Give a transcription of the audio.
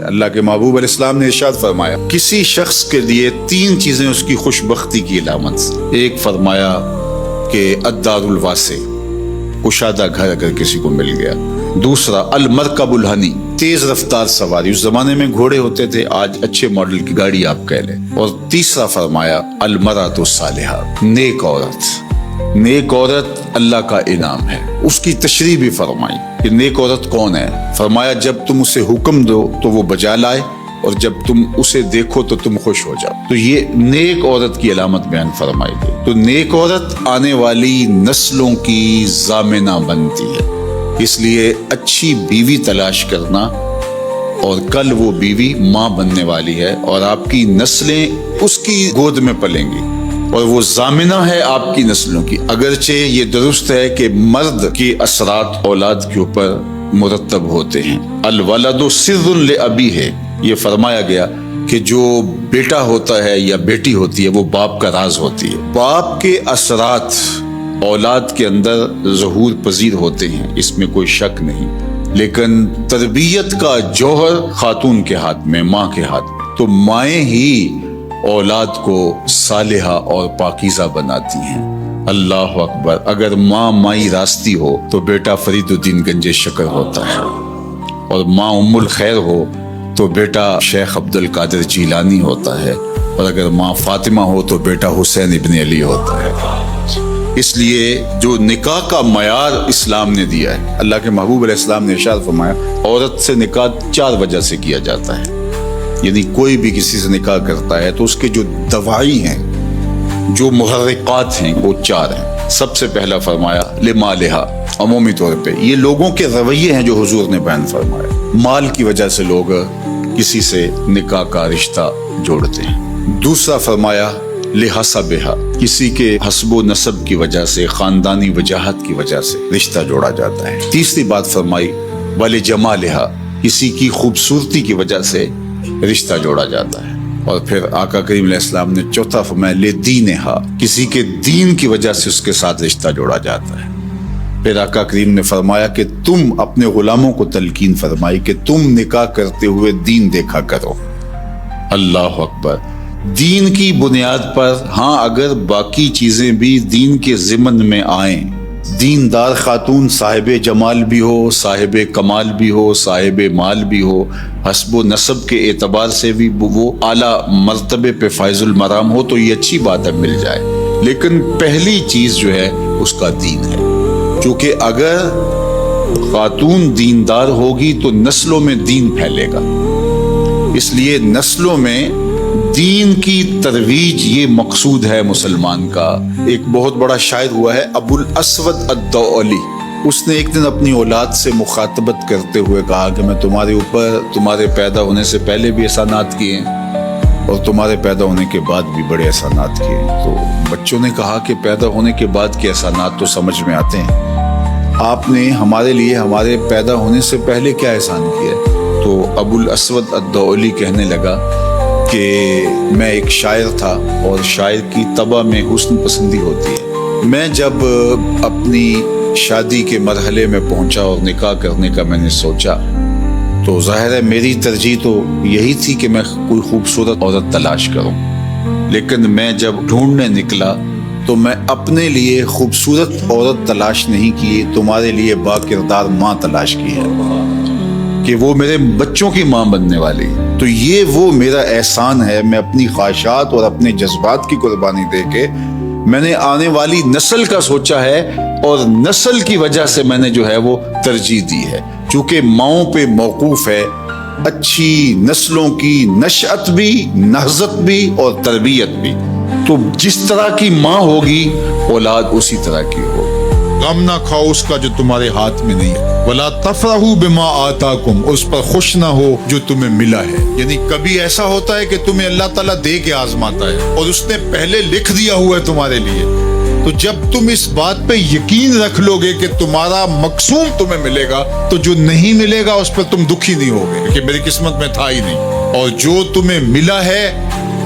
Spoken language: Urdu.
اللہ کے محبوب علیہ السلام نے ارشاد فرمایا کسی شخص کے لیے 3 چیزیں اس کی خوش بختی کی علامت. ایک فرمایا کہ الدار الواسع، کشادہ گھر اگر کسی کو مل گیا. دوسرا المرکب الہنی، تیز رفتار سواری. اس زمانے میں گھوڑے ہوتے تھے، آج اچھے ماڈل کی گاڑی آپ کہہ لیں. اور تیسرا فرمایا المرأۃ الصالحہ، نیک عورت. نیک عورت اللہ کا انعام ہے. اس کی تشریح بھی فرمائی کہ نیک عورت کون ہے. فرمایا جب تم اسے حکم دو تو وہ بجا لائے، اور جب تم اسے دیکھو تو تم خوش ہو جاؤ. تو یہ نیک عورت کی علامت بیان فرمائی گئی. تو نیک عورت آنے والی نسلوں کی ضامنہ بنتی ہے. اس لیے اچھی بیوی تلاش کرنا، اور کل وہ بیوی ماں بننے والی ہے اور آپ کی نسلیں اس کی گود میں پلیں گی، اور وہ ضامنہ ہے آپ کی نسلوں کی. اگرچہ یہ درست ہے کہ مرد کے اثرات اولاد کے اوپر مرتب ہوتے ہیں. الولد سر لابیہ ہے، یہ فرمایا گیا کہ جو بیٹا ہوتا ہے یا بیٹی ہوتی ہے وہ باپ کا راز ہوتی ہے. باپ کے اثرات اولاد کے اندر ظہور پذیر ہوتے ہیں، اس میں کوئی شک نہیں. لیکن تربیت کا جوہر خاتون کے ہاتھ میں، ماں کے ہاتھ میں. تو مائیں ہی اولاد کو صالحہ اور پاکیزہ بناتی ہیں. اللہ اکبر. اگر ماں مائی راستی ہو تو بیٹا فرید الدین گنج شکر ہوتا ہے، اور ماں ام الخیر ہو تو بیٹا شیخ عبد القادر جیلانی ہوتا ہے، اور اگر ماں فاطمہ ہو تو بیٹا حسین ابن علی ہوتا ہے. اس لیے جو نکاح کا معیار اسلام نے دیا ہے، اللہ کے محبوب علیہ السلام نے ارشاد فرمایا عورت سے نکاح 4 وجہ سے کیا جاتا ہے. یعنی کوئی بھی کسی سے نکاح کرتا ہے تو اس کے جو دواعی ہیں، جو محرکات ہیں، وہ 4 ہیں. سب سے پہلا فرمایا لمالہا. عمومی طور پہ یہ لوگوں کے رویے ہیں جو حضور نے بیان فرمایا. مال کی وجہ سے لوگ کسی سے نکاح کا رشتہ جوڑتے ہیں. دوسرا فرمایا لحسبہا، کسی کے حسب و نسب کی وجہ سے، خاندانی وجاہت کی وجہ سے رشتہ جوڑا جاتا ہے. تیسری بات فرمائی ولجمالہا، کسی کی خوبصورتی کی وجہ سے رشتہ جوڑا جاتا ہے. اور پھر آقا کریم علیہ السلام نے چوتھا فرمایا لدینہا، کسی کے دین کی وجہ سے اس کے ساتھ رشتہ جوڑا جاتا ہے. پھر آقا کریم نے فرمایا کہ تم اپنے غلاموں کو تلقین فرمائی کہ تم نکاح کرتے ہوئے دین دیکھا کرو. اللہ اکبر. دین کی بنیاد پر، ہاں اگر باقی چیزیں بھی دین کے ضمن میں آئیں، دیندار خاتون صاحب جمال بھی ہو، صاحب کمال بھی ہو، صاحب مال بھی ہو، حسب و نسب کے اعتبار سے بھی وہ اعلیٰ مرتبے پہ فائز المرام ہو، تو یہ اچھی بات ہے، مل جائے. لیکن پہلی چیز جو ہے اس کا دین ہے، کیونکہ اگر خاتون دیندار ہوگی تو نسلوں میں دین پھیلے گا. اس لیے نسلوں میں دین کی ترویج یہ مقصود ہے مسلمان کا. ایک بہت بڑا شاعر ہوا ہے ابو الاسود الدؤلی. اس نے ایک دن اپنی اولاد سے مخاطبت کرتے ہوئے کہا کہ میں تمہارے اوپر تمہارے پیدا ہونے سے پہلے بھی احسانات کیے ہیں اور تمہارے پیدا ہونے کے بعد بھی بڑے احسانات کیے ہیں. تو بچوں نے کہا کہ پیدا ہونے کے بعد کے احسانات تو سمجھ میں آتے ہیں، آپ نے ہمارے لیے ہمارے پیدا ہونے سے پہلے کیا احسان کیا ہے؟ تو ابو الاسود الدؤلی کہنے لگا کہ میں ایک شاعر تھا، اور شاعر کی طبع میں حسن پسندی ہوتی ہے. میں جب اپنی شادی کے مرحلے میں پہنچا اور نکاح کرنے کا میں نے سوچا، تو ظاہر ہے میری ترجیح تو یہی تھی کہ میں کوئی خوبصورت عورت تلاش کروں. لیکن میں جب ڈھونڈنے نکلا تو میں اپنے لیے خوبصورت عورت تلاش نہیں کی، تمہارے لیے با کردار ماں تلاش کی ہے کہ وہ میرے بچوں کی ماں بننے والی. تو یہ وہ میرا احسان ہے. میں اپنی خواہشات اور اپنے جذبات کی قربانی دے کے میں نے آنے والی نسل کا سوچا ہے، اور نسل کی وجہ سے میں نے جو ہے وہ ترجیح دی ہے، چونکہ ماؤں پہ موقوف ہے اچھی نسلوں کی نشأت بھی، نہضت بھی اور تربیت بھی. تو جس طرح کی ماں ہوگی اولاد اسی طرح کی ہوگی. غم نہ کھاؤ اس کا جو تمہارے ہاتھ میں نہیں ہے، وَلَا تَفْرَحُوا بِمَا آتَاكُمْ، اس پر خوش نہ ہو جو تمہیں ملا ہے. یعنی کبھی ایسا ہوتا ہے کہ تمہیں اللہ تعالیٰ دے کے آزماتا ہے، اور اس نے پہلے لکھ دیا ہوا ہے تمہارے لیے. تو جب تم اس بات پہ یقین رکھ لو گے کہ تمہارا مقصود تمہیں ملے گا، تو جو نہیں ملے گا اس پر تم دکھی نہیں ہوگے کہ میری قسمت میں تھا ہی نہیں. اور جو تمہیں ملا ہے